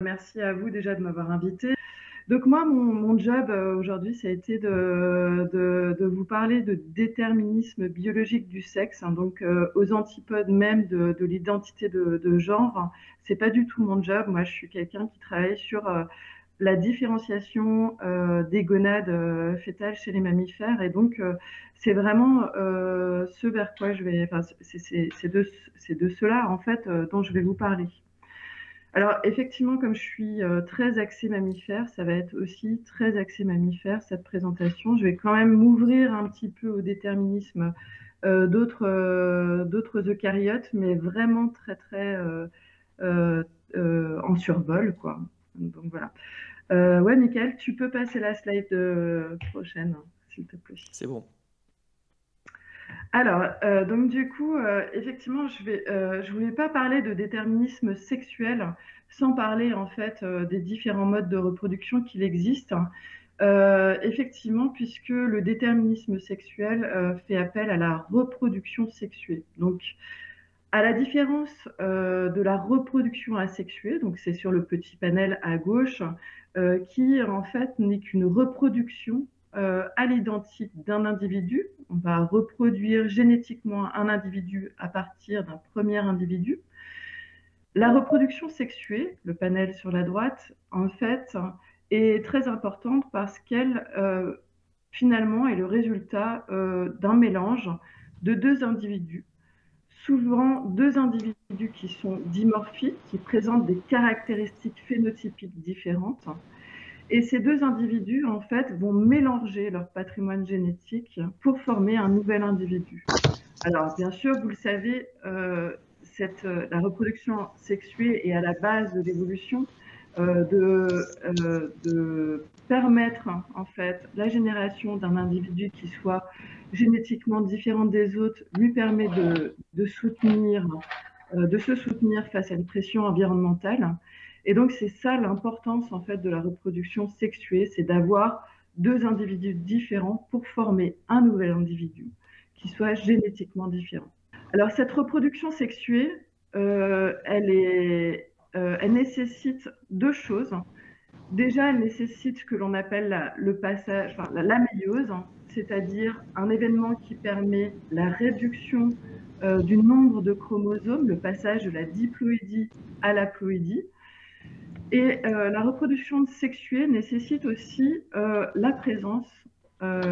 Merci à vous déjà de m'avoir invité. Donc moi, mon job aujourd'hui, ça a été de vous parler de déterminisme biologique du sexe, hein, donc aux antipodes même de l'identité de genre. C'est pas du tout mon job. Moi, je suis quelqu'un qui travaille sur la différenciation des gonades fétales chez les mammifères, et donc c'est vraiment ce vers quoi je vais. Enfin, c'est de cela en fait dont je vais vous parler. Alors effectivement, comme je suis très axée mammifère, ça va être aussi très axé mammifère cette présentation. Je vais quand même m'ouvrir un petit peu au déterminisme d'autres eucaryotes, mais vraiment très euh, en survol, quoi. Donc voilà. Ouais, Michael, tu peux passer la slide prochaine, s'il te plaît. C'est bon. Alors, donc du coup, effectivement, je voulais pas parler de déterminisme sexuel sans parler en fait des différents modes de reproduction qu'il existe. Effectivement, puisque le déterminisme sexuel fait appel à la reproduction sexuée. Donc, à la différence de la reproduction asexuée, donc c'est sur le petit panel à gauche, qui en fait n'est qu'une reproduction à l'identique d'un individu. On va reproduire génétiquement un individu à partir d'un premier individu. La reproduction sexuée, le panel sur la droite, en fait, est très importante parce qu'elle, finalement, est le résultat d'un mélange de deux individus, souvent deux individus qui sont dimorphiques, qui présentent des caractéristiques phénotypiques différentes. Et ces deux individus, en fait, vont mélanger leur patrimoine génétique pour former un nouvel individu. Alors, bien sûr, vous le savez, la reproduction sexuée est à la base de l'évolution, de permettre en fait la génération d'un individu qui soit génétiquement différent des autres, lui permet de se soutenir face à une pression environnementale. Et donc, c'est ça l'importance en fait de la reproduction sexuée, c'est d'avoir deux individus différents pour former un nouvel individu qui soit génétiquement différent. Alors, cette reproduction sexuée, elle nécessite deux choses. Déjà, elle nécessite ce que l'on appelle le passage, enfin, la méiose, hein, c'est-à-dire un événement qui permet la réduction du nombre de chromosomes, le passage de la diploïdie à la ploïdie. Et la reproduction sexuée nécessite aussi la présence en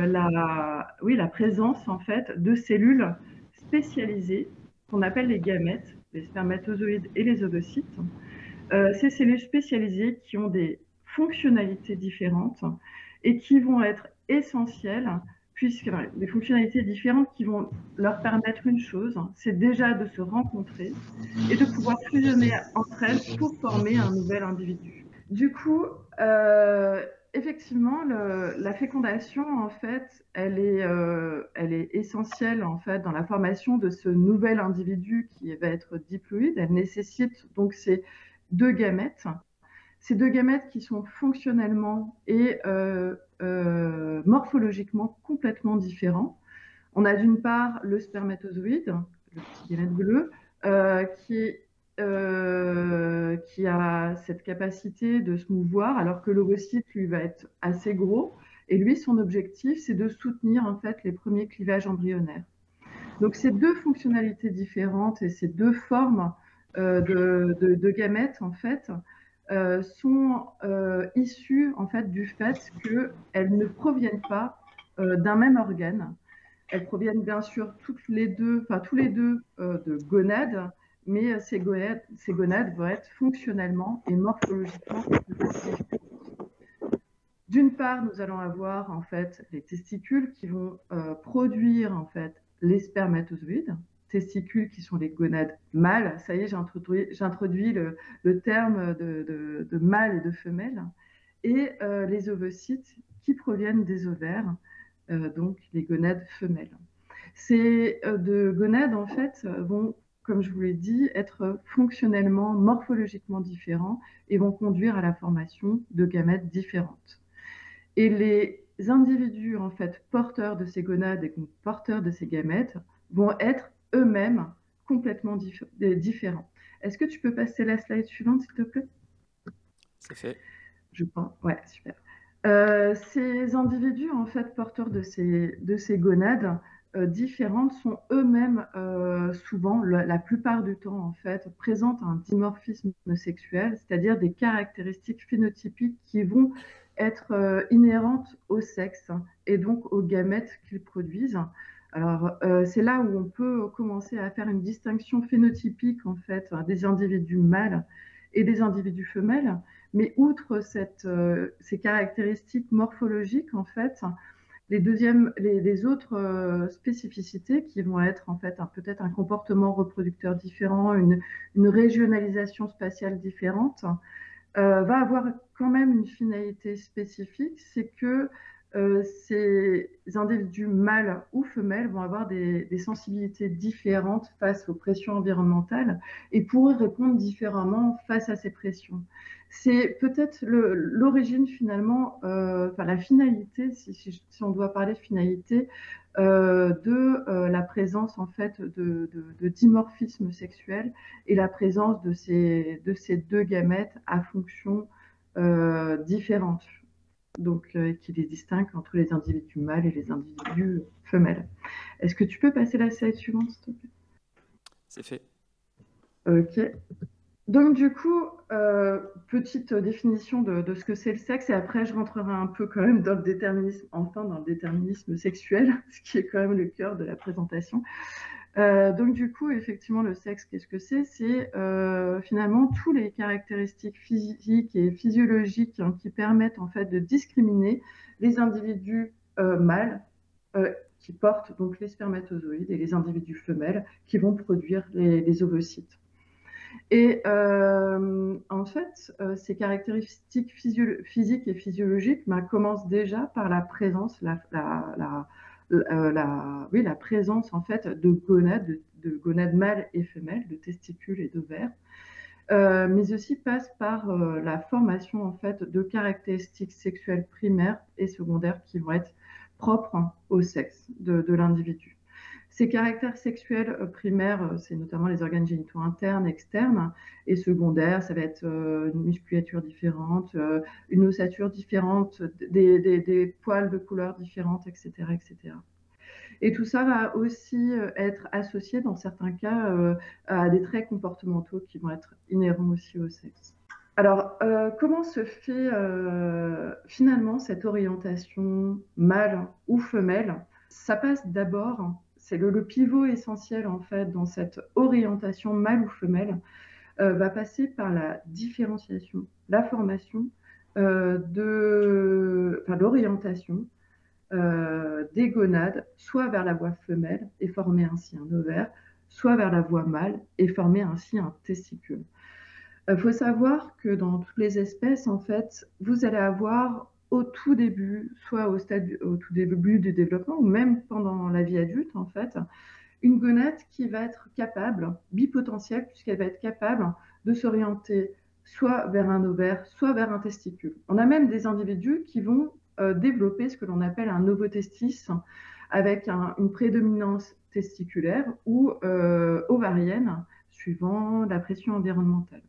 fait de cellules spécialisées qu'on appelle les gamètes, les spermatozoïdes et les ovocytes. Ces cellules spécialisées qui ont des fonctionnalités différentes et qui vont être essentielles, puisque des fonctionnalités différentes qui vont leur permettre une chose, c'est déjà de se rencontrer et de pouvoir fusionner entre elles pour former un nouvel individu. Du coup, effectivement, la fécondation, en fait, elle est essentielle en fait dans la formation de ce nouvel individu qui va être diploïde. Elle nécessite donc deux gamètes. Ces deux gamètes qui sont fonctionnellement et morphologiquement complètement différents. On a d'une part le spermatozoïde, le petit gamète bleu, qui a cette capacité de se mouvoir, alors que l'ovocyte, lui, va être assez gros. Et lui, son objectif, c'est de soutenir en fait les premiers clivages embryonnaires. Donc ces deux fonctionnalités différentes et ces deux formes de gamètes, en fait, sont issues en fait du fait qu'elles ne proviennent pas d'un même organe. Elles proviennent bien sûr tous les deux de gonades, mais ces gonades vont être fonctionnellement et morphologiquement différentes. D'une part, nous allons avoir en fait les testicules qui vont produire en fait les spermatozoïdes, testicules qui sont les gonades mâles. Ça y est, j'introduis le terme de mâle et de femelle, et les ovocytes qui proviennent des ovaires, donc les gonades femelles. Ces deux gonades en fait vont, comme je vous l'ai dit, être fonctionnellement, morphologiquement différents et vont conduire à la formation de gamètes différentes. Et les individus en fait porteurs de ces gonades et porteurs de ces gamètes vont être eux-mêmes complètement différents. Est-ce que tu peux passer la slide suivante, s'il te plaît? C'est fait. Je pense. Ouais, super. Ces individus, en fait, porteurs de ces gonades différentes, sont eux-mêmes souvent, la plupart du temps, en fait, présentent un dimorphisme sexuel, c'est-à-dire des caractéristiques phénotypiques qui vont être inhérentes au sexe et donc aux gamètes qu'ils produisent. Alors, c'est là où on peut commencer à faire une distinction phénotypique, en fait, des individus mâles et des individus femelles. Mais outre ces caractéristiques morphologiques, en fait, les autres spécificités qui vont être en fait peut-être un comportement reproducteur différent, une régionalisation spatiale différente, va avoir quand même une finalité spécifique, c'est que ces individus mâles ou femelles vont avoir des sensibilités différentes face aux pressions environnementales et pourraient répondre différemment face à ces pressions. C'est peut-être l'origine finalement, enfin la finalité, si on doit parler de finalité, de la présence en fait de dimorphisme sexuel et la présence de ces deux gamètes à fonctions différentes, donc qui les distinguent entre les individus mâles et les individus femelles. Est-ce que tu peux passer la slide suivante, s'il te plaît? C'est fait. Ok. Donc du coup, petite définition de ce que c'est le sexe, et après je rentrerai un peu quand même dans le déterminisme, enfin dans le déterminisme sexuel, ce qui est quand même le cœur de la présentation. Donc du coup, effectivement, le sexe, qu'est-ce que c'est? C'est finalement tous les caractéristiques physiques et physiologiques qui permettent en fait de discriminer les individus mâles qui portent donc les spermatozoïdes et les individus femelles qui vont produire les ovocytes. Et en fait, ces caractéristiques physiques et physiologiques commencent déjà par la présence, oui, la présence en fait de gonades mâles et femelles, de testicules et d'ovaires, mais aussi passe par la formation en fait de caractéristiques sexuelles primaires et secondaires qui vont être propres au sexe de l'individu. Ces caractères sexuels primaires, c'est notamment les organes génitaux internes, externes, et secondaires, ça va être une musculature différente, une ossature différente, des poils de couleur différentes, etc., etc. Et tout ça va aussi être associé, dans certains cas, à des traits comportementaux qui vont être inhérents aussi au sexe. Alors, comment se fait finalement cette orientation mâle ou femelle? Ça passe d'abord, c'est le pivot essentiel en fait dans cette orientation mâle ou femelle, va passer par la différenciation, la formation l'orientation des gonades, soit vers la voie femelle et former ainsi un ovaire, soit vers la voie mâle et former ainsi un testicule. Il faut savoir que dans toutes les espèces, en fait, vous allez avoir au tout début, soit au tout début du développement, ou même pendant la vie adulte, en fait, une gonade qui va être capable, bipotentielle, puisqu'elle va être capable de s'orienter soit vers un ovaire, soit vers un testicule. On a même des individus qui vont développer ce que l'on appelle un ovotestis, avec une prédominance testiculaire ou ovarienne, suivant la pression environnementale.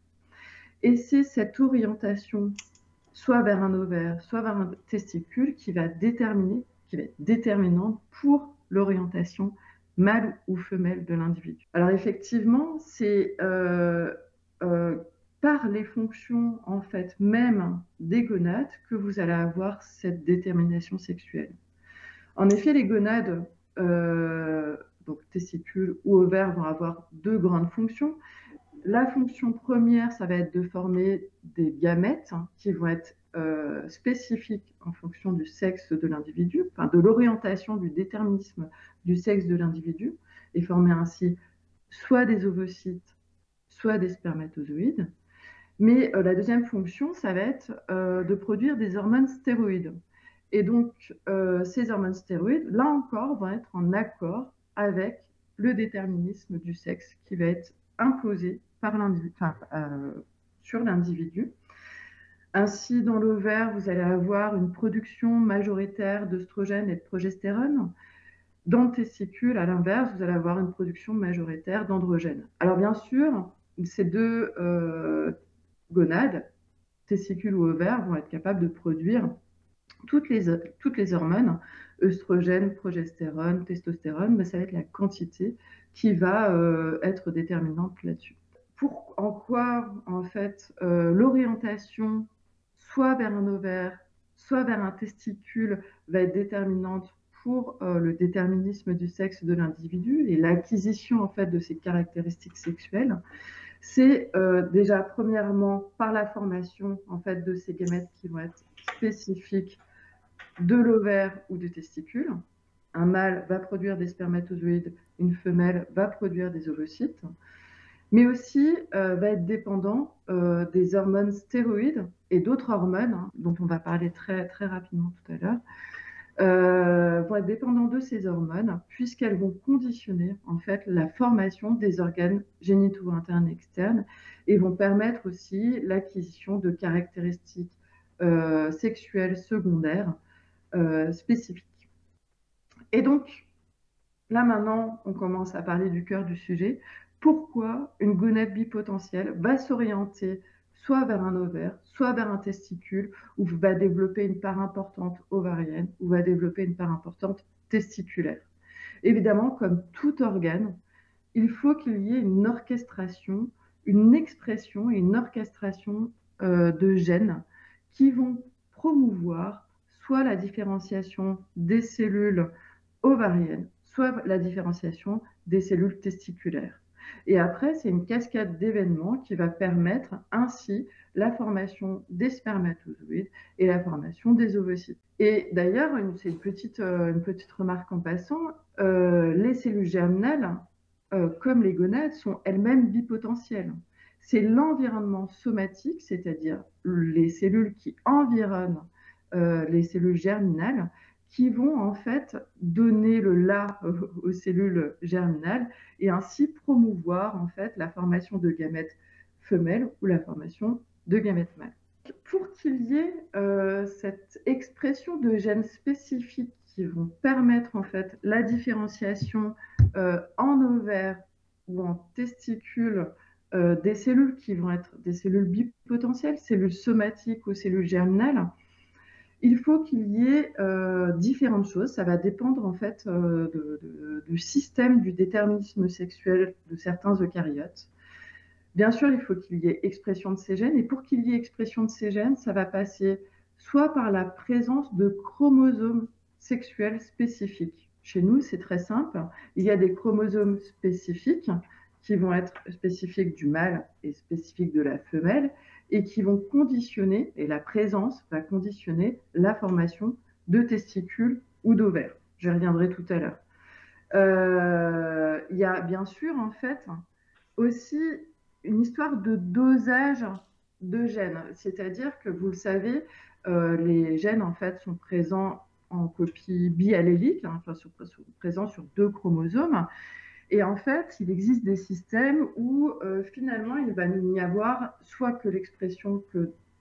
Et c'est cette orientation, soit vers un ovaire, soit vers un testicule, qui va être déterminante pour l'orientation mâle ou femelle de l'individu. Alors effectivement, c'est par les fonctions en fait même des gonades que vous allez avoir cette détermination sexuelle. En effet, les gonades, donc testicules ou ovaires, vont avoir deux grandes fonctions. La fonction première, ça va être de former des gamètes qui vont être spécifiques en fonction du sexe de l'individu, enfin de l'orientation, du déterminisme du sexe de l'individu, et former ainsi soit des ovocytes, soit des spermatozoïdes. Mais la deuxième fonction, ça va être de produire des hormones stéroïdes. Et donc, ces hormones stéroïdes, là encore, vont être en accord avec le déterminisme du sexe qui va être imposé par sur l'individu. Ainsi, dans l'ovaire, vous allez avoir une production majoritaire d'œstrogène et de progestérone. Dans le testicule, à l'inverse, vous allez avoir une production majoritaire d'androgène. Alors bien sûr, ces deux gonades, testicules ou ovaires vont être capables de produire toutes les hormones, œstrogènes, progestérone, testostérone, mais ça va être la quantité qui va être déterminante là-dessus. En quoi, en fait, l'orientation soit vers un ovaire, soit vers un testicule va être déterminante pour le déterminisme du sexe de l'individu et l'acquisition en fait de ses caractéristiques sexuelles, c'est déjà premièrement par la formation en fait de ces gamètes qui vont être spécifiques de l'ovaire ou du testicule. Un mâle va produire des spermatozoïdes, une femelle va produire des ovocytes, mais aussi va être dépendant des hormones stéroïdes et d'autres hormones, dont on va parler très, très rapidement tout à l'heure, vont être dépendants de ces hormones puisqu'elles vont conditionner en fait la formation des organes génitaux internes et externes et vont permettre aussi l'acquisition de caractéristiques sexuelles secondaires spécifiques. Et donc, là maintenant, on commence à parler du cœur du sujet. Pourquoi une gonade bipotentielle va s'orienter soit vers un ovaire, soit vers un testicule, ou va développer une part importante ovarienne, ou va développer une part importante testiculaire. Évidemment, comme tout organe, il faut qu'il y ait une orchestration, une expression et une orchestration de gènes qui vont promouvoir soit la différenciation des cellules ovariennes, soit la différenciation des cellules testiculaires. Et après, c'est une cascade d'événements qui va permettre ainsi la formation des spermatozoïdes et la formation des ovocytes. Et d'ailleurs, c'est une petite remarque en passant, les cellules germinales, comme les gonades, sont elles-mêmes bipotentielles. C'est l'environnement somatique, c'est-à-dire les cellules qui environnent les cellules germinales, qui vont en fait donner le la aux cellules germinales et ainsi promouvoir en fait la formation de gamètes femelles ou la formation de gamètes mâles. Pour qu'il y ait cette expression de gènes spécifiques qui vont permettre en fait la différenciation en ovaire ou en testicule des cellules qui vont être des cellules bipotentielles, cellules somatiques ou cellules germinales, il faut qu'il y ait différentes choses. Ça va dépendre en fait du système du déterminisme sexuel de certains eucaryotes. Bien sûr, il faut qu'il y ait expression de ces gènes. Et pour qu'il y ait expression de ces gènes, ça va passer soit par la présence de chromosomes sexuels spécifiques. Chez nous, c'est très simple. Il y a des chromosomes spécifiques qui vont être spécifiques du mâle et spécifiques de la femelle et qui vont conditionner, et la présence va conditionner la formation de testicules ou d'ovaires. J'y reviendrai tout à l'heure. Il y a bien sûr en fait aussi une histoire de dosage de gènes, c'est-à-dire que vous le savez, les gènes en fait sont présents en copie biallélique, enfin, présents sur 2 chromosomes. Et en fait, il existe des systèmes où finalement, il va n'y avoir soit que l'expression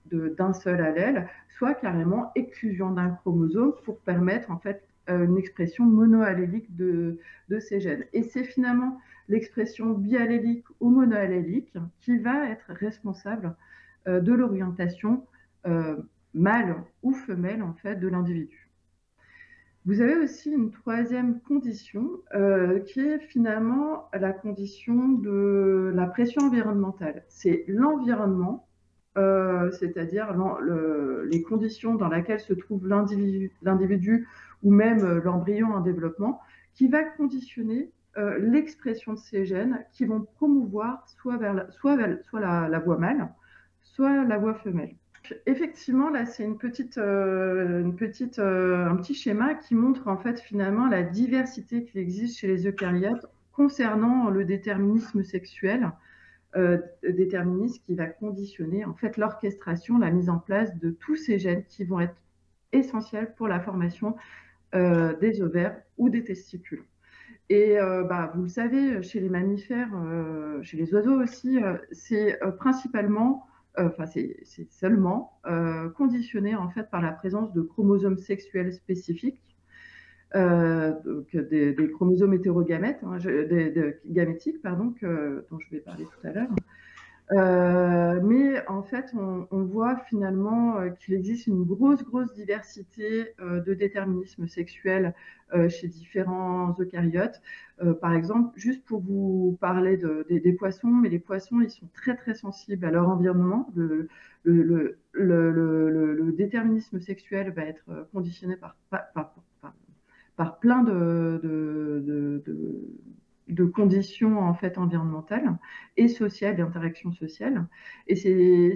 d'un seul allèle, soit carrément exclusion d'un chromosome pour permettre en fait une expression monoallélique de ces gènes. Et c'est finalement l'expression biallélique ou monoallélique qui va être responsable de l'orientation mâle ou femelle en fait de l'individu. Vous avez aussi une troisième condition qui est finalement la condition de la pression environnementale. C'est l'environnement, c'est-à-dire les conditions dans lesquelles se trouve l'individu ou même l'embryon en développement, qui va conditionner l'expression de ces gènes qui vont promouvoir soit la voie mâle, soit la voie femelle. Effectivement, là, c'est un petit schéma qui montre en fait finalement la diversité qui existe chez les eucaryotes concernant le déterminisme sexuel, déterminisme qui va conditionner en fait l'orchestration, la mise en place de tous ces gènes qui vont être essentiels pour la formation des ovaires ou des testicules. Et vous le savez, chez les mammifères, chez les oiseaux aussi, c'est principalement c'est seulement conditionné en fait par la présence de chromosomes sexuels spécifiques, donc des chromosomes hétérogamètes, gamétiques, pardon, dont je vais parler tout à l'heure, Mais en fait, on voit finalement qu'il existe une grosse diversité de déterminisme sexuel chez différents eucaryotes. Par exemple, juste pour vous parler des poissons, mais les poissons, ils sont très sensibles à leur environnement. Le déterminisme sexuel va être conditionné par plein de conditions en fait environnementales et sociales, d'interactions sociales. Et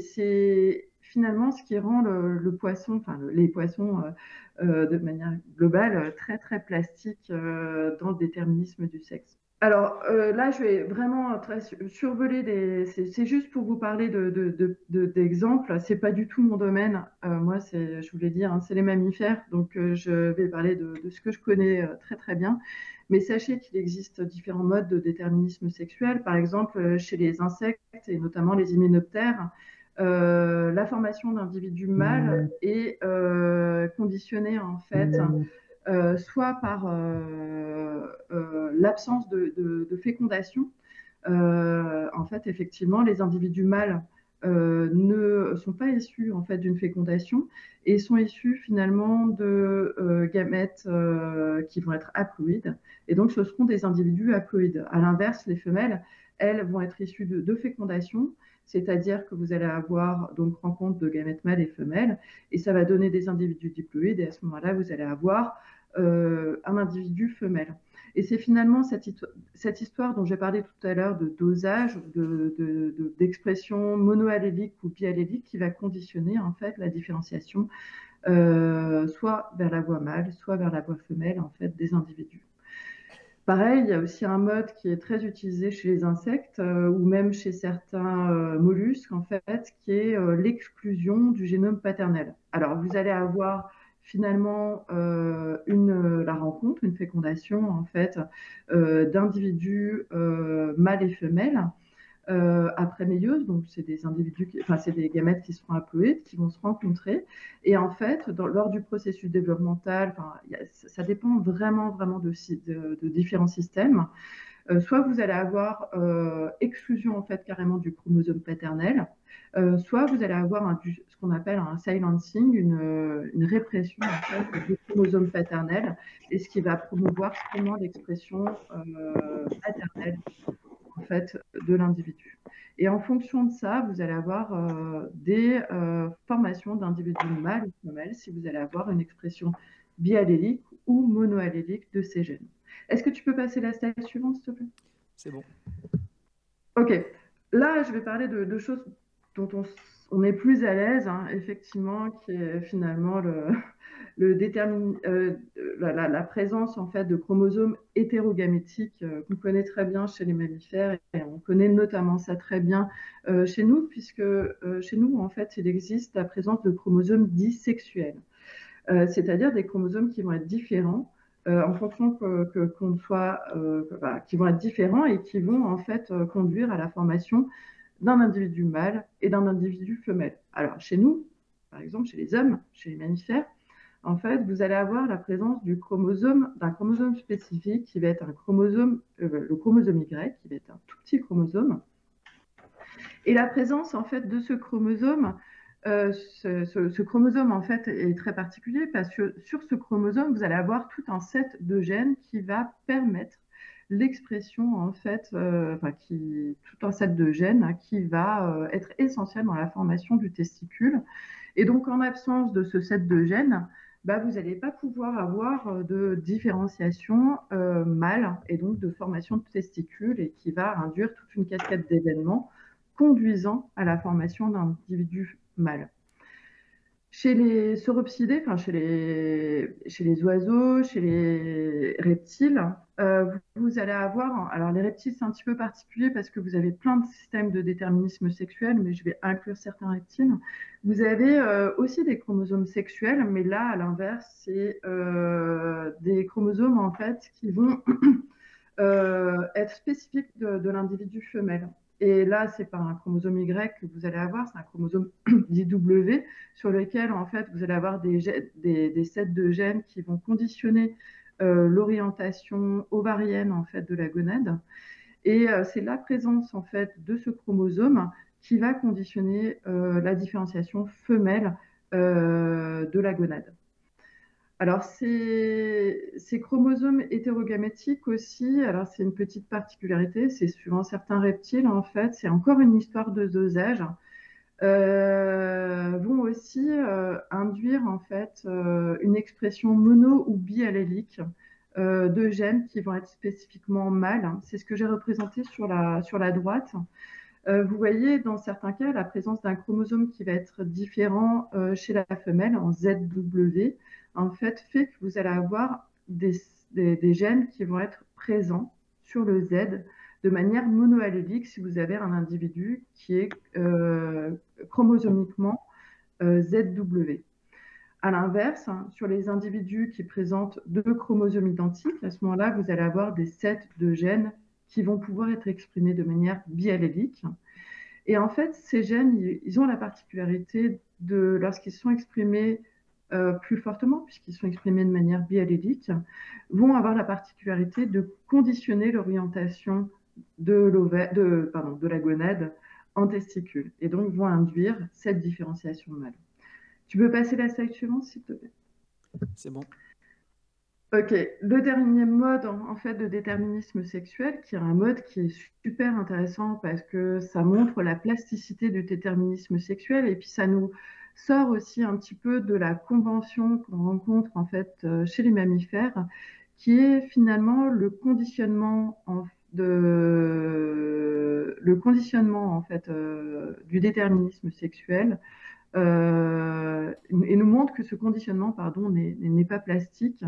c'est finalement ce qui rend le poisson, enfin les poissons de manière globale, très plastique dans le déterminisme du sexe. Alors là, je vais vraiment survoler c'est juste pour vous parler d'exemples. C'est pas du tout mon domaine. Moi, je vous l'ai dit, hein, c'est les mammifères. Donc, je vais parler de ce que je connais très bien. Mais sachez qu'il existe différents modes de déterminisme sexuel. Par exemple, chez les insectes et notamment les hyménoptères, la formation d'individus mâles est conditionnée en fait soit par l'absence de fécondation. En fait, effectivement, les individus mâles ne sont pas issus en fait d'une fécondation et sont issus finalement de gamètes qui vont être haploïdes. Et donc, ce seront des individus haploïdes. À l'inverse, les femelles, elles, vont être issues de fécondation, c'est-à-dire que vous allez avoir donc rencontre de gamètes mâles et femelles, et ça va donner des individus diploïdes. Et à ce moment-là, vous allez avoir un individu femelle. Et c'est finalement cette histoire dont j'ai parlé tout à l'heure de dosage, d'expression monoallélique ou biallélique qui va conditionner en fait la différenciation soit vers la voie mâle, soit vers la voie femelle en fait des individus. Pareil, il y a aussi un mode qui est très utilisé chez les insectes ou même chez certains mollusques en fait, qui est l'exclusion du génome paternel. Alors vous allez avoir finalement la rencontre, une fécondation en fait d'individus mâles et femelles après méiose, donc c'est des individus, c'est des gamètes qui seront haploïdes, qui vont se rencontrer. Et en fait, lors du processus développemental, ça dépend vraiment de différents systèmes. Soit vous allez avoir exclusion en fait carrément du chromosome paternel, soit vous allez avoir ce qu'on appelle un silencing, une répression en fait, du chromosome paternel, et ce qui va promouvoir seulement l'expression maternelle en fait, de l'individu. Et en fonction de ça, vous allez avoir des formations d'individus mâles ou femelles si vous allez avoir une expression biallélique ou monoallélique de ces gènes. Est-ce que tu peux passer la slide suivante, s'il te plaît? C'est bon. Ok. Là, je vais parler de choses dont on est plus à l'aise, hein, effectivement, qui est finalement la présence en fait de chromosomes hétérogamétiques qu'on connaît très bien chez les mammifères et on connaît notamment ça très bien chez nous puisque chez nous en fait il existe la présence de chromosomes dits sexuels, c'est-à-dire des chromosomes qui vont être différents en fonction qu'on soit, qui vont être différents et qui vont en fait conduire à la formation d'un individu mâle et d'un individu femelle. Alors chez nous, par exemple chez les hommes, chez les mammifères, en fait, vous allez avoir la présence d'un chromosome spécifique qui va être le chromosome Y, qui va être un tout petit chromosome. Et la présence en fait de ce chromosome, ce chromosome en fait est très particulier parce que sur ce chromosome, vous allez avoir tout un set de gènes qui va permettre l'expression en fait, tout un set de gènes hein, qui va être essentiel dans la formation du testicule. Et donc en absence de ce set de gènes, vous n'allez pas pouvoir avoir de différenciation mâle et donc de formation de testicules et qui va induire toute une cascade d'événements conduisant à la formation d'un individu mâle. Chez les sauropsidés, chez les oiseaux, chez les reptiles, vous allez avoir, alors les reptiles c'est un petit peu particulier parce que vous avez plein de systèmes de déterminisme sexuel, mais je vais inclure certains reptiles. Vous avez aussi des chromosomes sexuels, mais là à l'inverse, c'est des chromosomes en fait qui vont être spécifiques de l'individu femelle. Et là, c'est pas un chromosome Y que vous allez avoir, c'est un chromosome dit W, sur lequel, en fait, vous allez avoir des sets de gènes qui vont conditionner l'orientation ovarienne, en fait, de la gonade. Et c'est la présence, en fait, de ce chromosome qui va conditionner la différenciation femelle de la gonade. Alors, ces chromosomes hétérogamétiques aussi, alors c'est une petite particularité, c'est suivant certains reptiles, en fait, c'est encore une histoire de dosage, vont aussi induire en fait une expression mono ou biallélique de gènes qui vont être spécifiquement mâles. C'est ce que j'ai représenté sur la droite. Vous voyez dans certains cas la présence d'un chromosome qui va être différent chez la femelle en ZW, en fait, fait que vous allez avoir des gènes qui vont être présents sur le Z de manière monoallélique si vous avez un individu qui est chromosomiquement ZW. À l'inverse, hein, sur les individus qui présentent deux chromosomes identiques, à ce moment-là, vous allez avoir des sets de gènes qui vont pouvoir être exprimés de manière biallélique. Et en fait, ces gènes, ils ont la particularité de, lorsqu'ils sont exprimés plus fortement, puisqu'ils sont exprimés de manière biallélique, vont avoir la particularité de conditionner l'orientation de la gonade en testicule, et donc vont induire cette différenciation mâle. Tu peux passer la slide suivante, s'il te plaît? C'est bon. Ok, le dernier mode en fait de déterminisme sexuel, qui est un mode qui est super intéressant parce que ça montre la plasticité du déterminisme sexuel et puis ça nous sort aussi un petit peu de la convention qu'on rencontre en fait chez les mammifères, qui est finalement le conditionnement en fait du déterminisme sexuel et nous montre que ce conditionnement, pardon, n'est pas plastique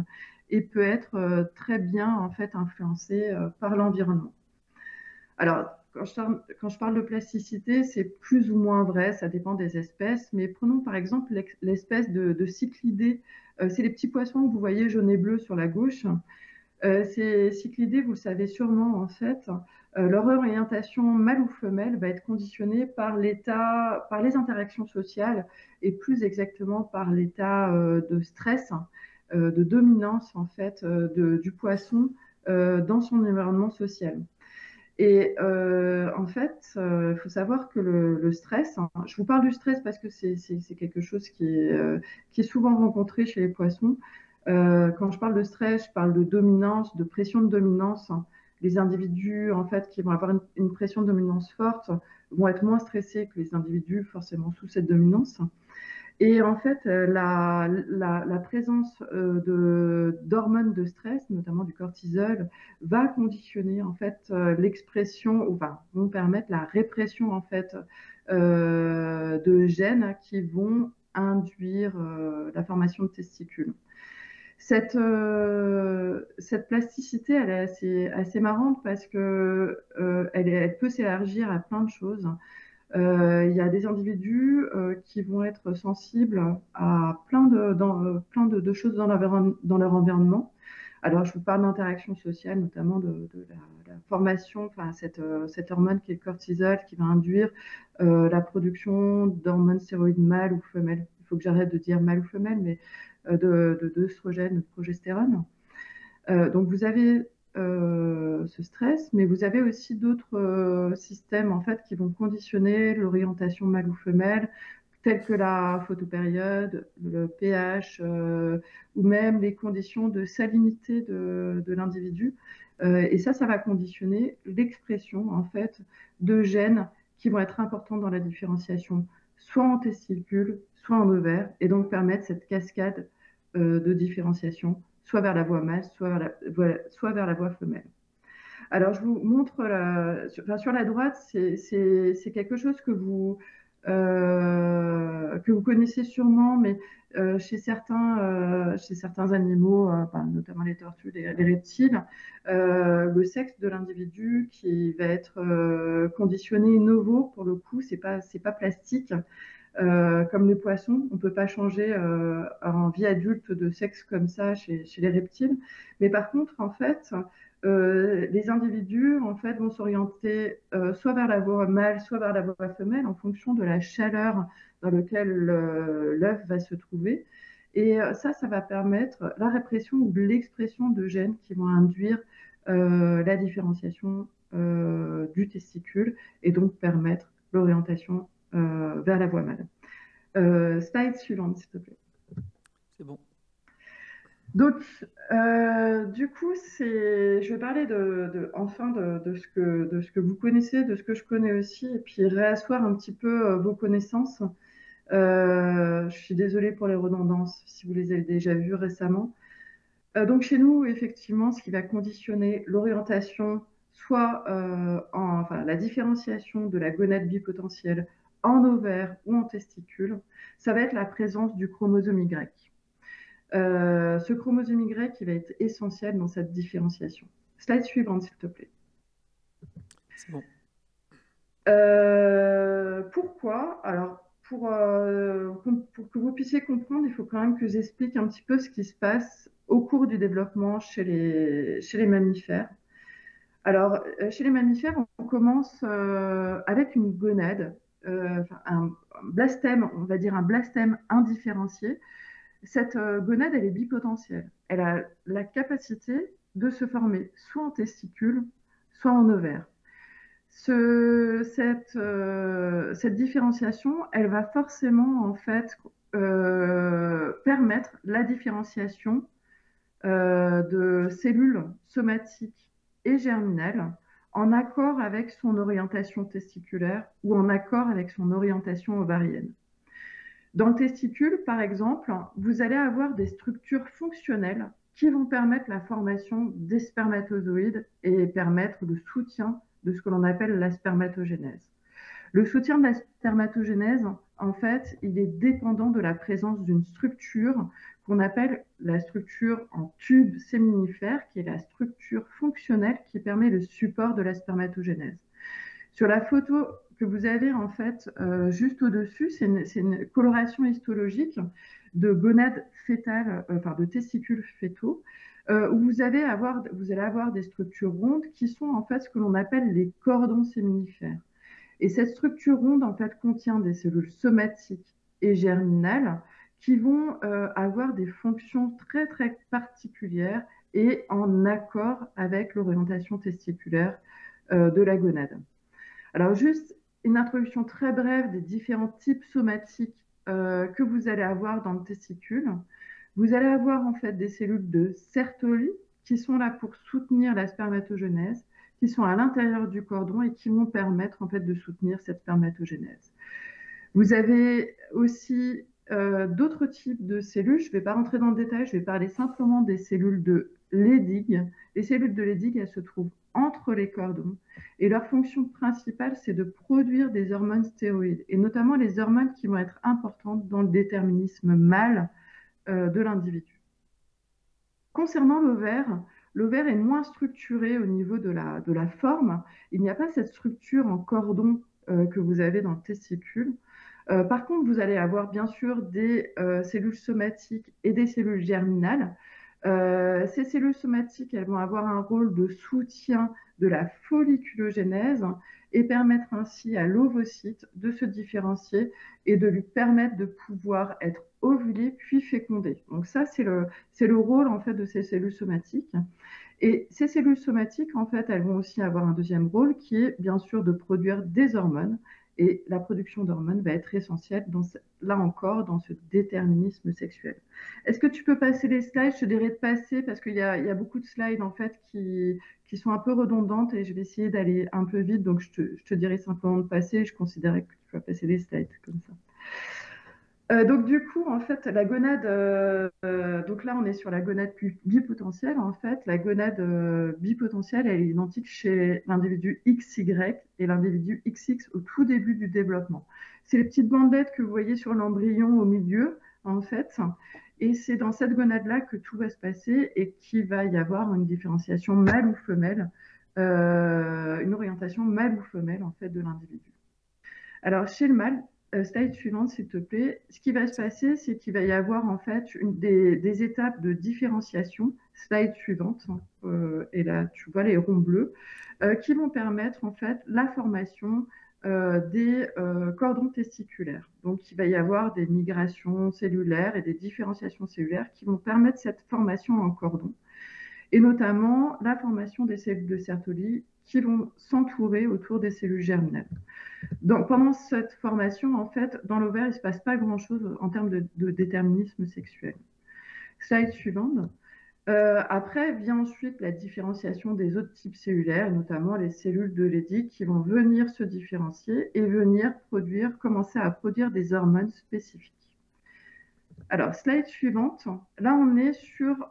et peut être très bien en fait influencé par l'environnement. Alors, quand je parle de plasticité, c'est plus ou moins vrai, ça dépend des espèces, mais prenons par exemple l'espèce de cyclidés. C'est les petits poissons que vous voyez jaune et bleu sur la gauche. Ces cyclidés, vous le savez sûrement en fait, leur orientation mâle ou femelle va être conditionnée par l'état, par les interactions sociales et plus exactement par l'état de stress, de dominance en fait du poisson dans son environnement social. Et en fait, il faut savoir que le stress, hein, je vous parle du stress parce que c'est quelque chose qui est souvent rencontré chez les poissons. Quand je parle de stress, je parle de dominance, de pression de dominance. Les individus en fait, qui vont avoir une pression de dominance forte vont être moins stressés que les individus forcément sous cette dominance. Et en fait, la présence d'hormones de stress, notamment du cortisol, va conditionner en fait l'expression, ou vont permettre la répression en fait de gènes qui vont induire la formation de testicules. Cette plasticité, elle est assez marrante parce que elle peut s'élargir à plein de choses. Il y a des individus qui vont être sensibles à plein de choses dans leur environnement. Alors, je vous parle d'interaction sociale, notamment de la formation, enfin, cette hormone qui est le cortisol, qui va induire la production d'hormones stéroïdes mâles ou femelles. Il faut que j'arrête de dire mâle ou femelle, mais d'œstrogène, de progestérone. Donc, vous avez ce stress, mais vous avez aussi d'autres systèmes en fait qui vont conditionner l'orientation mâle ou femelle, telles que la photopériode, le pH, ou même les conditions de salinité de l'individu. Et ça va conditionner l'expression en fait de gènes qui vont être importants dans la différenciation, soit en testicule, soit en ovaire, et donc permettre cette cascade de différenciation, soit vers la voie mâle, soit vers la voie femelle. Alors, je vous montre, sur la droite, c'est quelque chose que vous connaissez sûrement, mais chez certains animaux, notamment les tortues, les reptiles, le sexe de l'individu qui va être conditionné in novo, pour le coup, c'est pas plastique. Comme les poissons, on ne peut pas changer en vie adulte de sexe comme ça chez les reptiles. Mais par contre, en fait, les individus en fait, vont s'orienter soit vers la voie mâle, soit vers la voie femelle en fonction de la chaleur dans laquelle l'œuf va se trouver. Et ça va permettre la répression ou l'expression de gènes qui vont induire la différenciation du testicule et donc permettre l'orientation vers la voie mâle. Slide suivante, s'il te plaît. C'est bon. Donc, du coup, je vais parler enfin de ce que vous connaissez, de ce que je connais aussi, et puis réasseoir un petit peu vos connaissances. Je suis désolée pour les redondances, si vous les avez déjà vues récemment. Donc, chez nous, effectivement, ce qui va conditionner l'orientation, soit enfin, la différenciation de la gonade bipotentielle en ovaire ou en testicule, ça va être la présence du chromosome Y. Ce chromosome Y, il va être essentiel dans cette différenciation. Slide suivante, s'il te plaît. C'est bon. Pourquoi? Alors, pour que vous puissiez comprendre, il faut quand même que j'explique un petit peu ce qui se passe au cours du développement chez les mammifères. Alors, chez les mammifères, on commence avec une gonade, un blastème, on va dire un blastème indifférencié. Cette gonade, elle est bipotentielle. Elle a la capacité de se former soit en testicule, soit en ovaire. Cette différenciation, elle va forcément en fait permettre la différenciation de cellules somatiques et germinales en accord avec son orientation testiculaire ou en accord avec son orientation ovarienne. Dans le testicule, par exemple, vous allez avoir des structures fonctionnelles qui vont permettre la formation des spermatozoïdes et permettre le soutien de ce que l'on appelle la spermatogénèse. Le soutien de la spermatogénèse, en fait, il est dépendant de la présence d'une structure qu'on appelle la structure en tube séminifère, qui est la structure fonctionnelle qui permet le support de la spermatogénèse. Sur la photo que vous avez en fait juste au-dessus, c'est une coloration histologique de gonades fétales, enfin de testicules fétaux, où vous allez avoir des structures rondes qui sont en fait ce que l'on appelle les cordons séminifères. Et cette structure ronde en fait contient des cellules somatiques et germinales qui vont avoir des fonctions très très particulières et en accord avec l'orientation testiculaire de la gonade. Alors juste une introduction très brève des différents types somatiques que vous allez avoir dans le testicule. Vous allez avoir en fait des cellules de Sertoli qui sont là pour soutenir la spermatogénèse, qui sont à l'intérieur du cordon et qui vont permettre en fait de soutenir cette spermatogénèse. Vous avez aussi d'autres types de cellules. Je ne vais pas rentrer dans le détail, je vais parler simplement des cellules de Leydig. Les cellules de Leydig, elles se trouvent entre les cordons et leur fonction principale, c'est de produire des hormones stéroïdes et notamment les hormones qui vont être importantes dans le déterminisme mâle de l'individu. Concernant l'ovaire, l'ovaire est moins structuré au niveau de la forme. Il n'y a pas cette structure en cordon que vous avez dans le testicule. Par contre, vous allez avoir bien sûr des cellules somatiques et des cellules germinales. Ces cellules somatiques, elles vont avoir un rôle de soutien de la folliculogénèse et permettre ainsi à l'ovocyte de se différencier et de lui permettre de pouvoir être ovulé puis fécondé. Donc ça, c'est le rôle en fait de ces cellules somatiques. Et ces cellules somatiques, en fait, elles vont aussi avoir un deuxième rôle qui est bien sûr de produire des hormones. Et la production d'hormones va être essentielle, là encore, dans ce déterminisme sexuel. Est-ce que tu peux passer les slides? Je te dirais de passer parce qu'il y a beaucoup de slides en fait qui sont un peu redondantes et je vais essayer d'aller un peu vite. Donc, je te dirais simplement de passer. Je considérais que tu vas passer les slides comme ça. Donc du coup, en fait, la gonade, donc là on est sur la gonade bipotentielle. En fait, la gonade bipotentielle, elle est identique chez l'individu XY et l'individu XX au tout début du développement. C'est les petites bandelettes que vous voyez sur l'embryon au milieu, en fait. Et c'est dans cette gonade-là que tout va se passer et qu'il va y avoir une différenciation mâle ou femelle, une orientation mâle ou femelle, en fait, de l'individu. Alors, chez le mâle, slide suivante, s'il te plaît. Ce qui va se passer, c'est qu'il va y avoir en fait des étapes de différenciation. Slide suivante. Et là, tu vois les ronds bleus qui vont permettre en fait la formation des cordons testiculaires. Donc, il va y avoir des migrations cellulaires et des différenciations cellulaires qui vont permettre cette formation en cordon. Et notamment la formation des cellules de Sertoli qui vont s'entourer autour des cellules germinales. Donc, pendant cette formation, en fait, dans l'ovaire, il ne se passe pas grand-chose en termes de déterminisme sexuel. Slide suivante. Après vient ensuite la différenciation des autres types cellulaires, notamment les cellules de Leydig, qui vont venir se différencier et venir commencer à produire des hormones spécifiques. Alors, slide suivante. Là, on est sur...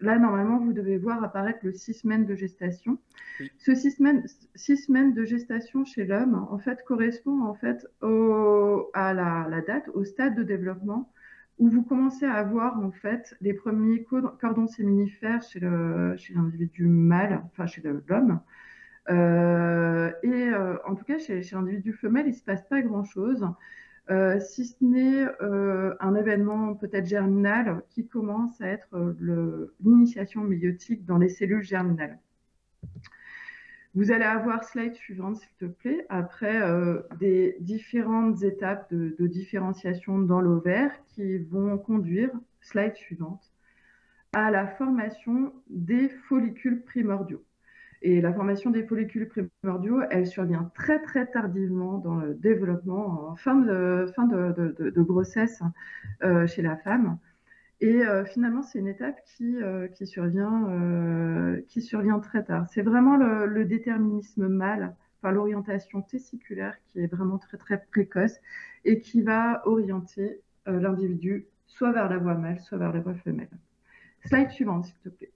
là, normalement, vous devez voir apparaître le 6 semaines de gestation. Oui. Ce 6 semaines de gestation chez l'homme, en fait, correspond en fait à la date, au stade de développement où vous commencez à avoir en fait les premiers cordons séminifères chez l'individu mâle, enfin chez l'homme. En tout cas, chez l'individu femelle, il ne se passe pas grand-chose. Si ce n'est un événement peut-être germinal qui commence à être l'initiation méiotique dans les cellules germinales. Vous allez avoir slide suivante, s'il te plaît, après des différentes étapes de différenciation dans l'ovaire qui vont conduire, slide suivante, à la formation des follicules primordiaux. Et la formation des follicules primordiaux, elle survient très très tardivement dans le développement, en fin de grossesse chez la femme. Et finalement, c'est une étape qui survient très tard. C'est vraiment le déterminisme mâle, enfin l'orientation testiculaire qui est vraiment très très précoce et qui va orienter l'individu soit vers la voie mâle, soit vers la voie femelle. Slide suivante, s'il te plaît.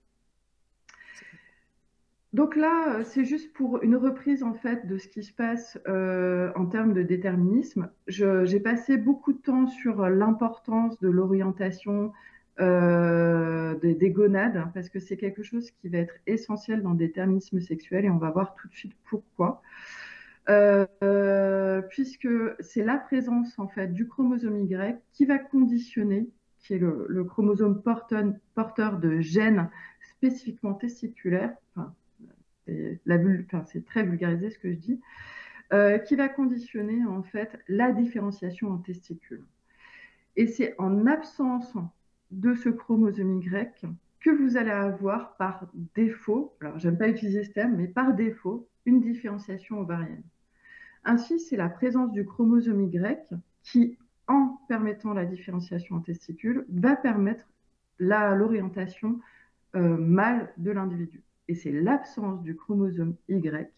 Donc là, c'est juste pour une reprise en fait de ce qui se passe en termes de déterminisme. J'ai passé beaucoup de temps sur l'importance de l'orientation des gonades parce que c'est quelque chose qui va être essentiel dans le déterminisme sexuel et on va voir tout de suite pourquoi. Puisque c'est la présence en fait du chromosome Y qui va conditionner, qui est le chromosome porteur de gènes spécifiquement testiculaires. Enfin, c'est très vulgarisé ce que je dis, qui va conditionner en fait la différenciation en testicules. Et c'est en absence de ce chromosome Y que vous allez avoir par défaut, alors j'aime pas utiliser ce terme, mais par défaut, une différenciation ovarienne. Ainsi, c'est la présence du chromosome Y qui, en permettant la différenciation en testicules, va permettre l'orientation mâle de l'individu. Et c'est l'absence du chromosome Y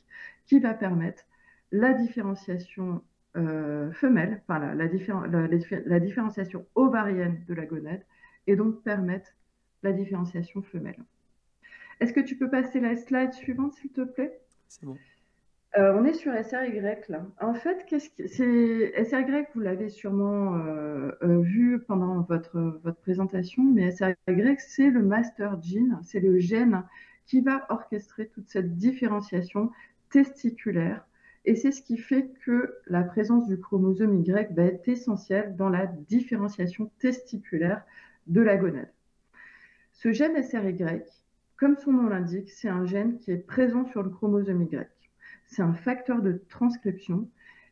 qui va permettre la différenciation femelle, enfin la différenciation ovarienne de la gonade, et donc permettre la différenciation femelle. Est-ce que tu peux passer la slide suivante, s'il te plaît? C'est bon. On est sur SRY là. En fait, SRY, vous l'avez sûrement vu pendant votre présentation, mais SRY, c'est le master gene, c'est le gène qui va orchestrer toute cette différenciation testiculaire. Et c'est ce qui fait que la présence du chromosome Y va être essentielle dans la différenciation testiculaire de la gonade. Ce gène SRY, comme son nom l'indique, c'est un gène qui est présent sur le chromosome Y. C'est un facteur de transcription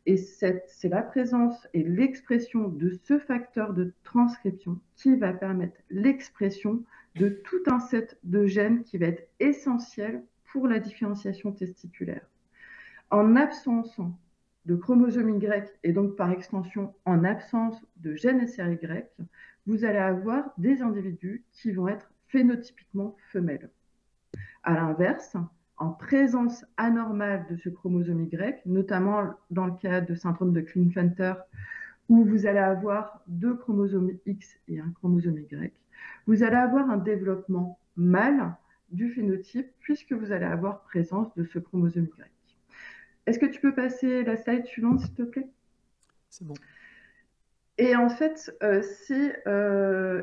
et c'est la présence et l'expression de ce facteur de transcription qui va permettre l'expression de tout un set de gènes qui va être essentiel pour la différenciation testiculaire. En absence de chromosome Y et donc par extension en absence de gène SRY, vous allez avoir des individus qui vont être phénotypiquement femelles. À l'inverse, en présence anormale de ce chromosome Y, notamment dans le cas de syndrome de Klinefelter, où vous allez avoir deux chromosomes X et un chromosome Y, vous allez avoir un développement mâle du phénotype puisque vous allez avoir présence de ce chromosome Y. Est-ce que tu peux passer la slide suivante, s'il te plaît? C'est bon. Et en fait, c'est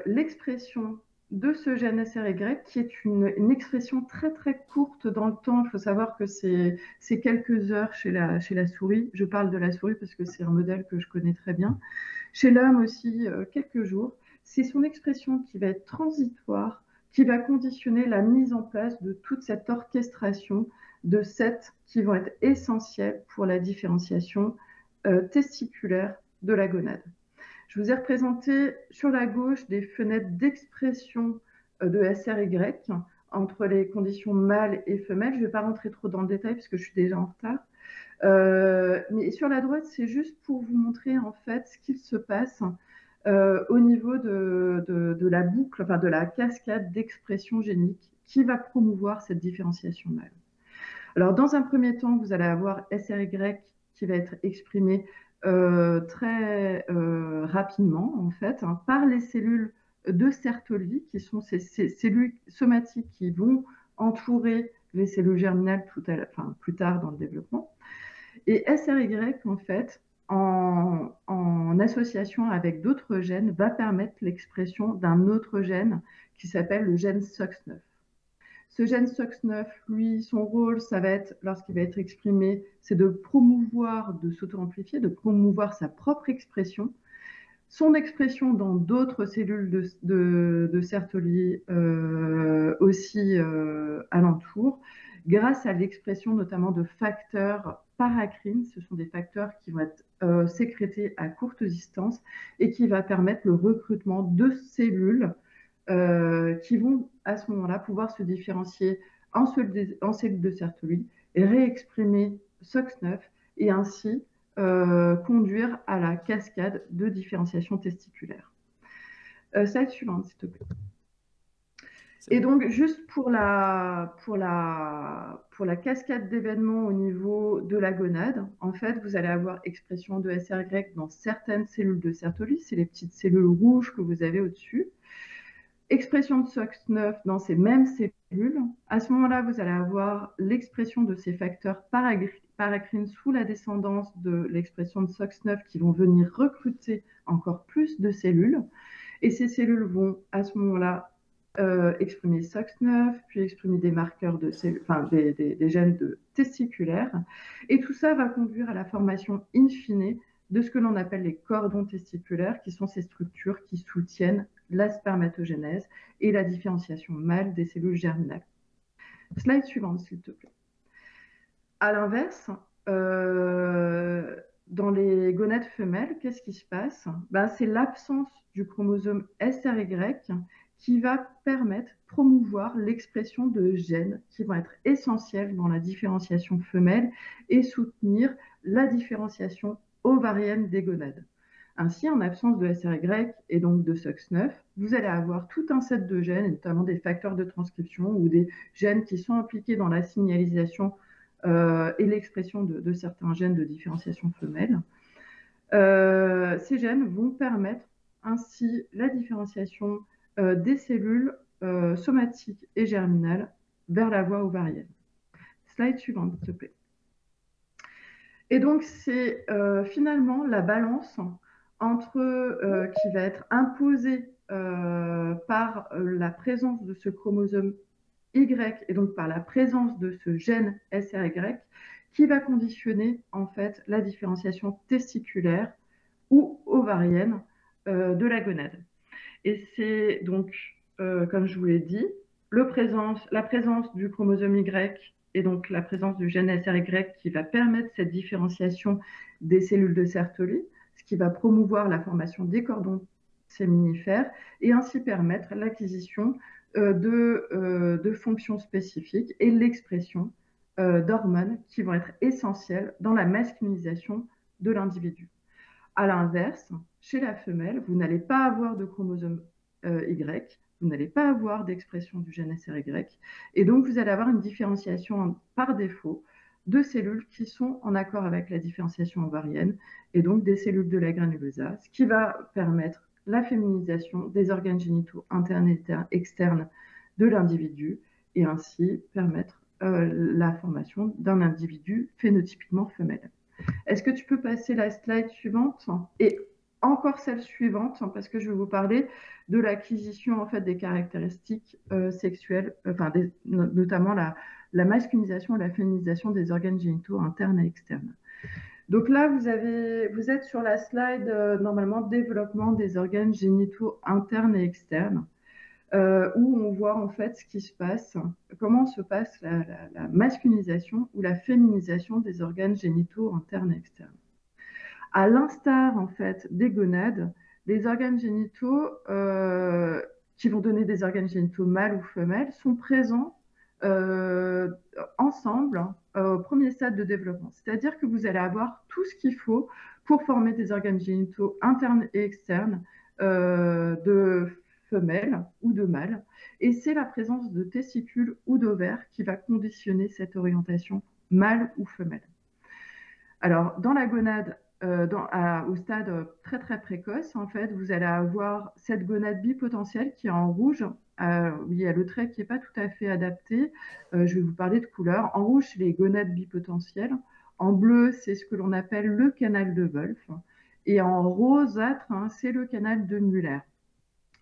l'expression de ce gène SRY qui est une expression très très courte dans le temps. Il faut savoir que c'est quelques heures chez la souris. Je parle de la souris parce que c'est un modèle que je connais très bien. Chez l'homme aussi, quelques jours. C'est son expression qui va être transitoire, qui va conditionner la mise en place de toute cette orchestration de sets qui vont être essentiels pour la différenciation testiculaire de la gonade. Je vous ai représenté sur la gauche des fenêtres d'expression de SRY entre les conditions mâles et femelles. Je ne vais pas rentrer trop dans le détail parce que je suis déjà en retard. Mais sur la droite, c'est juste pour vous montrer en fait ce qu'il se passe au niveau de la boucle, enfin de la cascade d'expression génique qui va promouvoir cette différenciation mâle. Alors, dans un premier temps, vous allez avoir SRY qui va être exprimé très rapidement, en fait, hein, par les cellules de Sertoli, qui sont ces cellules somatiques qui vont entourer les cellules germinales plus tard dans le développement. Et SRY, en fait, en association avec d'autres gènes, va permettre l'expression d'un autre gène qui s'appelle le gène SOX9. Ce gène SOX9, lui, son rôle, ça va être, lorsqu'il va être exprimé, c'est de promouvoir, de s'auto-amplifier, de promouvoir sa propre expression, son expression dans d'autres cellules de Sertoli aussi alentour, grâce à l'expression notamment de facteurs paracrines. Ce sont des facteurs qui vont être sécrétés à courte distance et qui va permettre le recrutement de cellules qui vont à ce moment-là pouvoir se différencier en cellules de Sertoli et réexprimer SOX9 et ainsi conduire à la cascade de différenciation testiculaire. Slide suivante, s'il te plaît. Et donc, juste pour la cascade d'événements au niveau de la gonade, en fait, vous allez avoir expression de SRY dans certaines cellules de Sertoli, c'est les petites cellules rouges que vous avez au-dessus. Expression de SOX9 dans ces mêmes cellules. À ce moment-là, vous allez avoir l'expression de ces facteurs paracrines sous la descendance de l'expression de SOX9 qui vont venir recruter encore plus de cellules. Et ces cellules vont, à ce moment-là, exprimer SOX9, puis exprimer des marqueurs de cellules, enfin, des gènes testiculaires. Et tout ça va conduire à la formation in fine de ce que l'on appelle les cordons testiculaires, qui sont ces structures qui soutiennent la spermatogénèse et la différenciation mâle des cellules germinales. Slide suivante, s'il te plaît. À l'inverse, dans les gonades femelles, qu'est-ce qui se passe? C'est l'absence du chromosome SRY qui va permettre, promouvoir l'expression de gènes qui vont être essentiels dans la différenciation femelle et soutenir la différenciation ovarienne des gonades. Ainsi, en absence de SRY et donc de SOX9, vous allez avoir tout un set de gènes, notamment des facteurs de transcription ou des gènes qui sont impliqués dans la signalisation et l'expression de certains gènes de différenciation femelle. Ces gènes vont permettre ainsi la différenciation des cellules somatiques et germinales vers la voie ovarienne. Slide suivante, s'il te plaît. Et donc, c'est finalement la balance entre qui va être imposée par la présence de ce chromosome Y et donc par la présence de ce gène SRY qui va conditionner en fait la différenciation testiculaire ou ovarienne de la gonade. Et c'est donc, comme je vous l'ai dit, la présence du chromosome Y et donc la présence du gène SRY qui va permettre cette différenciation des cellules de Sertoli, ce qui va promouvoir la formation des cordons séminifères et ainsi permettre l'acquisition de fonctions spécifiques et l'expression d'hormones qui vont être essentielles dans la masculinisation de l'individu. À l'inverse, chez la femelle, vous n'allez pas avoir de chromosome Y, vous n'allez pas avoir d'expression du gène SRY, et donc vous allez avoir une différenciation par défaut de cellules qui sont en accord avec la différenciation ovarienne, et donc des cellules de la granulosa, ce qui va permettre la féminisation des organes génitaux internes et externes de l'individu, et ainsi permettre la formation d'un individu phénotypiquement femelle. Est-ce que tu peux passer la slide suivante et encore celle suivante, parce que je vais vous parler de l'acquisition en fait des caractéristiques sexuelles, notamment la masculinisation et la féminisation des organes génitaux internes et externes. Donc là, vous êtes sur la slide normalement développement des organes génitaux internes et externes, où on voit en fait ce qui se passe, comment se passe la masculinisation ou la féminisation des organes génitaux internes et externes. À l'instar en fait des gonades, les organes génitaux qui vont donner des organes génitaux mâles ou femelles, sont présents ensemble au premier stade de développement. C'est-à-dire que vous allez avoir tout ce qu'il faut pour former des organes génitaux internes et externes de femelles ou de mâles. Et c'est la présence de testicules ou d'ovaires qui va conditionner cette orientation mâle ou femelle. Alors, dans la gonade, au stade très très précoce, en fait, vous allez avoir cette gonade bipotentielle qui est en rouge. Il y a le trait qui n'est pas tout à fait adapté. Je vais vous parler de couleur. En rouge, c'est les gonades bipotentielles. En bleu, c'est ce que l'on appelle le canal de Wolff. Et en rosâtre, c'est le canal de Muller.